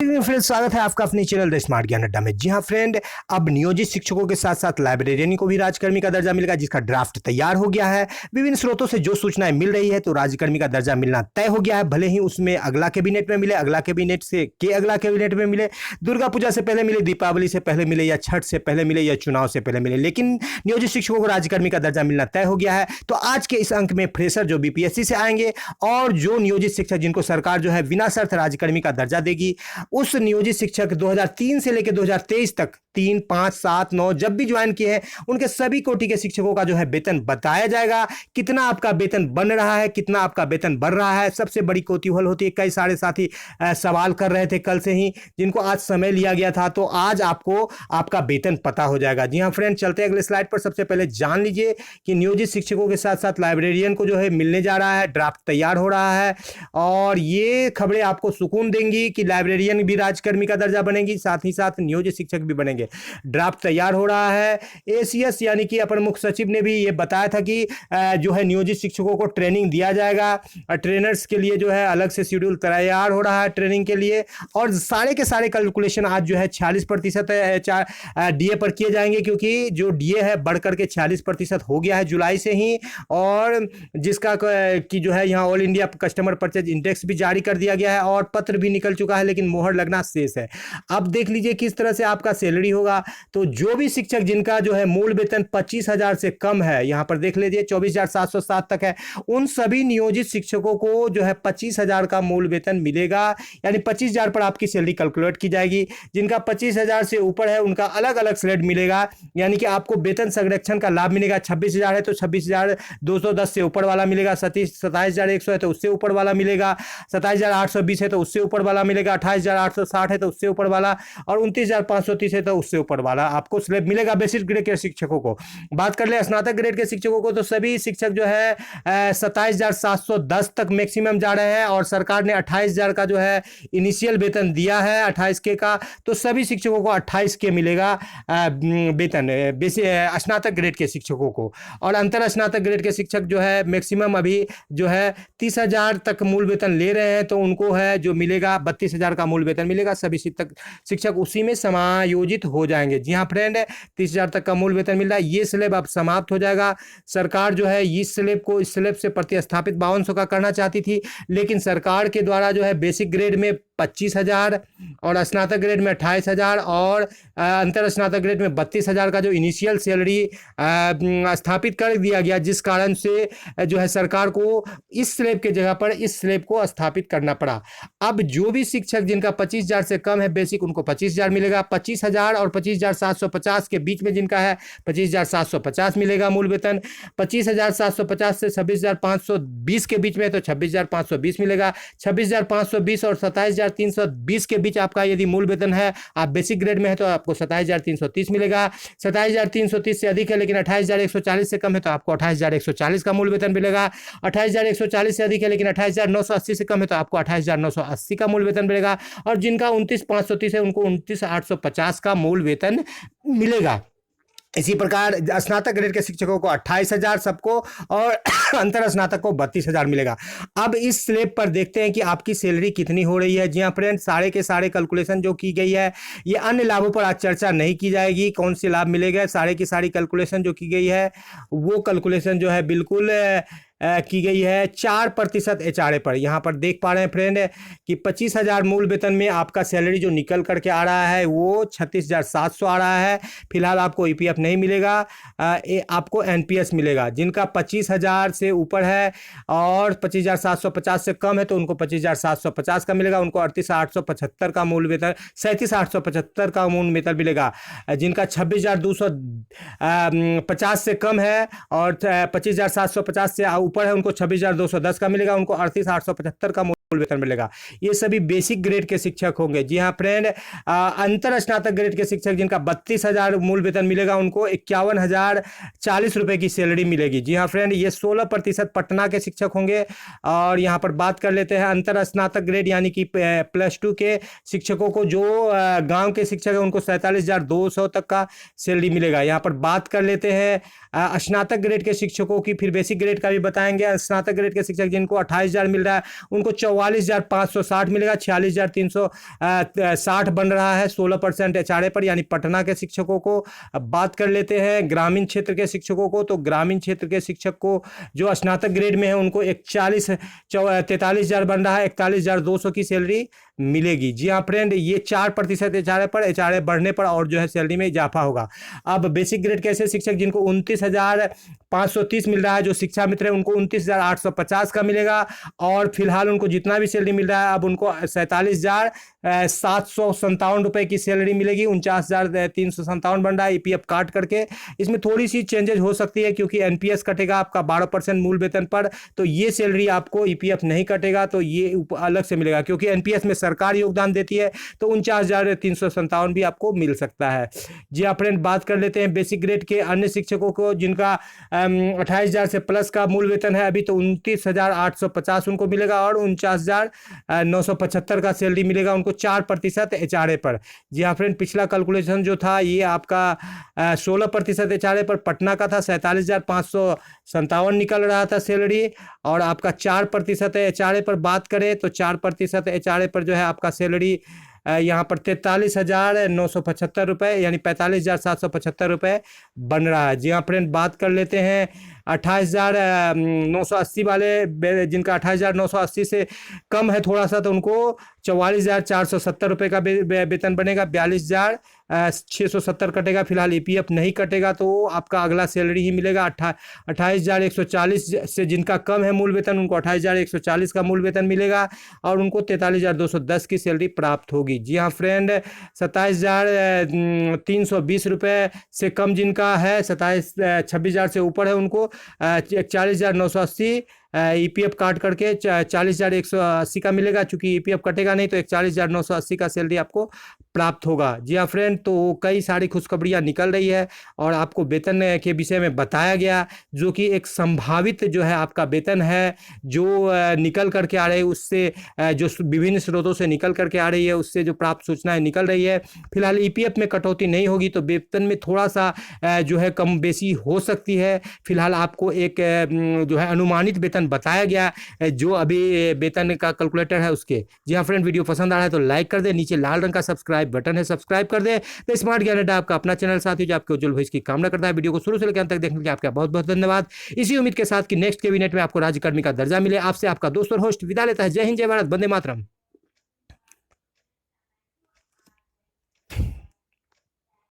Friend, स्वागत है आपका अपने चैनल द स्मार्ट ज्ञान अड्डा में। जी हाँ फ्रेंड, अब नियोजित शिक्षकों के साथ साथ लाइब्रेरियन को भी राजकर्मी का दर्जा मिलेगा, जिसका ड्राफ्ट तैयार हो गया है। विभिन्न स्रोतों से जो सूचनाएं मिल रही है तो राजकर्मी का दर्जा मिलना तय हो गया है। भले ही उसमें अगला कैबिनेट में मिले, अगला कैबिनेट से अगला कैबिनेट में मिले, दुर्गा पूजा से पहले मिले, दीपावली से पहले मिले, या छठ से पहले मिले, या चुनाव से पहले मिले, लेकिन नियोजित शिक्षकों को राजकर्मी का दर्जा मिलना तय हो गया है। तो आज के इस अंक में फ्रेशर जो बीपीएससी से आएंगे और जो नियोजित शिक्षक जिनको सरकार जो है बिना शर्त राजकर्मी का दर्जा देगी, उस नियोजित शिक्षक 2003 से लेकर 2023 तक 3, 5, 7, 9 जब भी ज्वाइन किए हैं उनके सभी कोटि के शिक्षकों का जो है वेतन बताया जाएगा। कितना आपका वेतन बन रहा है, कितना आपका वेतन बढ़ रहा है। सबसे बड़ी कौतूहल होती है, कई सारे साथी सवाल कर रहे थे कल से ही, जिनको आज समय लिया गया था, तो आज आपको आपका वेतन पता हो जाएगा। जी हाँ फ्रेंड, चलते हैं अगले स्लाइड पर। सबसे पहले जान लीजिए कि नियोजित शिक्षकों के साथ साथ लाइब्रेरियन को जो है मिलने जा रहा है, ड्राफ्ट तैयार हो रहा है, और ये खबरें आपको सुकून देंगी कि लाइब्रेरियन भी राजकर्मी का दर्जा बनेगी, साथ ही साथ नियोजित शिक्षक भी बनेंगे। ड्राफ्ट तैयार हो रहा है। एसीएस यानी कि अपर मुख्य सचिव ने भी ये बताया था कि जो है नियोजित शिक्षकों को ट्रेनिंग दिया जाएगा। ट्रेनर्स के लिए जो है अलग से शेड्यूल तैयार हो रहा है ट्रेनिंग के लिए, और सारे के सारे कैलकुलेशन आज जो है 46% डीए पर किए जाएंगे, क्योंकि जो डीए है बढ़ करके 46% हो गया है जुलाई से ही, और जिसका कि जो है यहाँ all India customer purchase index भी जारी कर दिया गया है और पत्र भी निकल चुका है, लेकिन मोहर लगना शेष है। अब देख लीजिए किस तरह से आपका सैलरी होगा। तो जो भी शिक्षक जिनका जो है मूल वेतन 25,000 से कम है, यहां पर देख लीजिए 24,707 तक है, उन सभी नियोजित शिक्षकों को जो है 25,000 का मूल वेतन मिलेगा, यानी 25,000 पर आपकी सैलरी कैलकुलेट की जाएगी। जिनका 25,000 से ऊपर है उनका अलग अलग स्लेट मिलेगा, यानी कि आपको वेतन संरक्षण का लाभ मिलेगा। 26,000 है तो 26,210 से ऊपर वाला मिलेगा, 27,100 है तो उससे ऊपर वाला मिलेगा, 27,820 है तो उससे ऊपर वाला मिलेगा, 28,860 है तो उससे ऊपर वाला, और 29,530 है तो उससे ऊपर वाला आपको स्लैब मिलेगा बेसिक ग्रेड के शिक्षकों को। बात कर ले स्नातक ग्रेड के शिक्षकों को, तो सभी शिक्षक जो है 27,710 तक मैक्सिमम जा रहे हैं, और सरकार ने 28,000 का जो है इनिशियल वेतन दिया है, 28 के का, तो सभी शिक्षकों को 28 के मिलेगा वेतन स्नातक ग्रेड के शिक्षकों को। और अंतर स्नातक ग्रेड के शिक्षक जो है मैक्सिमम अभी जो है 30,000 तक मूल वेतन ले रहे हैं, तो उनको है जो मिलेगा 32,000 का मूल वेतन मिलेगा। सभी शिक्षक उसी में समायोजित हो जाएंगे। जी हाँ फ्रेंड, 30,000 तक का मूल वेतन मिल रहा है। ये स्लेब अब समाप्त हो जाएगा। सरकार जो है इस स्लेब को इस स्लेब से प्रतिस्थापित 5200 का करना चाहती थी, लेकिन सरकार के द्वारा जो है बेसिक ग्रेड में 25,000 और स्नातक ग्रेड में 28,000 और अंतर स्नातक ग्रेड में 32,000 का जो इनिशियल सैलरी स्थापित कर दिया गया, जिस कारण से जो है सरकार को इस स्लेब के जगह पर इस स्लेब को स्थापित करना पड़ा। अब जो भी शिक्षक जिनका 25,000 से कम है बेसिक, उनको 25,000 मिलेगा। 25,000 और 25,750 के बीच में जिनका है 25,750 मिलेगा मूल वेतन। 25,750 से 26,520 के बीच में तो 26,520 मिलेगा। 26,520 और 27,320 के बीच आपका यदि मूल वेतन है, आप बेसिक ग्रेड में है, तो आपको 27,330 मिलेगा। 27,330 से अधिक है लेकिन 28,140 से कम है, तो आपको 28,140 का मूल वेतन मिलेगा। 28,140 से अधिक है लेकिन 28,980 से कम है, तो आपको 28,980 का मूल वेतन मिलेगा। और जिनका 29,530 है उनको 29,850 का मूल वेतन मिलेगा। इसी प्रकार स्नातक ग्रेड के शिक्षकों को 28,000 सबको, और अंतर स्नातक को 32,000 मिलेगा। अब इस स्लेब पर देखते हैं कि आपकी सैलरी कितनी हो रही है। जी हाँ फ्रेंड, सारे के सारे कैलकुलेशन जो की गई है, ये अन्य लाभों पर आज चर्चा नहीं की जाएगी, कौन से लाभ मिलेगा। सारे की सारी कैलकुलेशन जो की गई है वो कैलकुलेशन जो है बिल्कुल की गई है 4% एचआरए पर। यहाँ पर देख पा रहे हैं फ्रेंड कि 25,000 मूल वेतन में आपका सैलरी जो निकल करके आ रहा है वो 36,700 आ रहा है। फिलहाल आपको ईपीएफ नहीं मिलेगा, आपको एनपीएस मिलेगा। जिनका 25,000 से ऊपर है और 25,750 से कम है, तो उनको 25,750 का मिलेगा। उनको 38,875 का मूल वेतन, 37,875 का मूल वेतन मिलेगा। जिनका 26,250 से कम है और 25,750 से ऊपर है, उनको 26,210 का मिलेगा। उनको 38,875 का मूल वेतन मिलेगा। ये सभी बेसिक ग्रेड के शिक्षक होंगे। जी हाँ फ्रेंड, अंतर स्नातक ग्रेड के शिक्षक जिनका 32,000 मूल वेतन मिलेगा, उनको 51,040 रुपए की सैलरी मिलेगी। जी हाँ फ्रेंड, ये 16% पटना के शिक्षक होंगे। और यहाँ पर बात कर लेते हैं अंतर स्नातक ग्रेड यानी कि +2 के शिक्षकों को, जो गांव के शिक्षक है उनको 47,200 तक का सैलरी मिलेगा। यहाँ पर बात कर लेते हैं स्नातक ग्रेड के शिक्षकों की, फिर बेसिक ग्रेड का भी बताएंगे। स्नातक ग्रेड के शिक्षक जिनको 28,000 मिल रहा है, उनको 44,560 मिलेगा, 46,360 बन रहा है 16% एचआरए पर, यानी पटना के शिक्षकों को। अब बात कर लेते हैं ग्रामीण क्षेत्र के शिक्षकों को, तो ग्रामीण क्षेत्र के शिक्षक को जो स्नातक ग्रेड में है उनको 43,000 बन रहा है, 41,200 की सैलरी मिलेगी। जी हाँ फ्रेंड, ये 4% एचआरए पर, एचआरए बढ़ने पर और जो है सैलरी में इजाफा होगा। अब बेसिक ग्रेड कैसे शिक्षक जिनको 29,530 मिल रहा है, जो शिक्षा मित्र है उनको 29,850 का मिलेगा, और फिलहाल उनको जितना भी सैलरी मिल रहा है अब उनको 47,757 रुपए की सैलरी मिलेगी, 49,357 बन रहा है ईपीएफ काट करके। इसमें थोड़ी सी चेंजेस हो सकती है क्योंकि एनपीएस कटेगा आपका 12% मूल वेतन पर, तो ये सैलरी आपको ईपीएफ नहीं कटेगा, तो ये अलग से मिलेगा, क्योंकि एनपीएस में सरकार योगदान देती है, तो 49,357 भी आपको मिल सकता है। जी हाँ फ्रेंड, बात कर लेते हैं बेसिक ग्रेड के अन्य शिक्षकों को जिनका 28,000 से प्लस का मूल वेतन है अभी, तो 29,850 उनको मिलेगा, और 49,975 का सैलरी मिलेगा उनको 4% एचआरए पर। जी हाँ फ्रेंड, पिछला कैलकुलेशन जो था ये आपका 16% एचआरए पर पटना का था, 47,557 निकल रहा था सैलरी, और आपका 4% एचआरए पर बात करें तो 4% एचआरए पर जो है आपका सैलरी यहाँ पर 43,975 रुपये, यानी 45,775 रुपये बन रहा है। जी हाँ फ्रेंड, बात कर लेते हैं 28,980 वाले, जिनका 28,980 से कम है थोड़ा सा, तो उनको 44,470 रुपये का वेतन बनेगा, 42,670 कटेगा। फिलहाल ईपीएफ नहीं कटेगा, तो आपका अगला सैलरी ही मिलेगा 28,140 से, जिनका कम है मूल वेतन उनको 28,140 का मूल वेतन मिलेगा, और उनको 43,210 की सैलरी प्राप्त होगी। जी हाँ फ्रेंड, 27,320 रुपये से कम जिनका है, 26,000 से ऊपर है उनको 41,980 ईपीएफ काट करके 40,180 का मिलेगा। चूंकि ईपीएफ कटेगा नहीं तो 41,980 का सैलरी आपको प्राप्त होगा। जी हाँ फ्रेंड, तो कई सारी खुशखबरियाँ निकल रही है और आपको वेतन के विषय में बताया गया, जो कि एक संभावित जो है आपका वेतन है जो निकल करके आ रही है, उससे जो विभिन्न स्रोतों से निकल करके आ रही है, उससे जो प्राप्त सूचनाएं निकल रही है। फिलहाल ईपीएफ में कटौती नहीं होगी तो वेतन में थोड़ा सा जो है कम बेसी हो सकती है। फिलहाल आपको एक जो है अनुमानित वेतन बताया गया, जो अभी वेतन का कैलकुलेटर है उसके। जी हाँ फ्रेंड, वीडियो पसंद आ रहा है तो लाइक कर दे, नीचे लाल रंग का सब्सक्राइब बटन है, सब्सक्राइब कर दे। द स्मार्ट ज्ञान अड्डा आपका अपना चैनल साथी जो आपके उज्जवल भविष्य की कामना करता है। वीडियो को शुरू से लेकर अंत तक देखने के लिए आपका बहुत बहुत धन्यवाद। इसी उम्मीद के साथ कि नेक्स्ट कैबिनेट में आपको राज्यकर्मी का दर्जा मिले, आपसे आपका दोस्त और होस्ट विदा लेता है। जय हिंद, जय भारत, वंदे मातरम।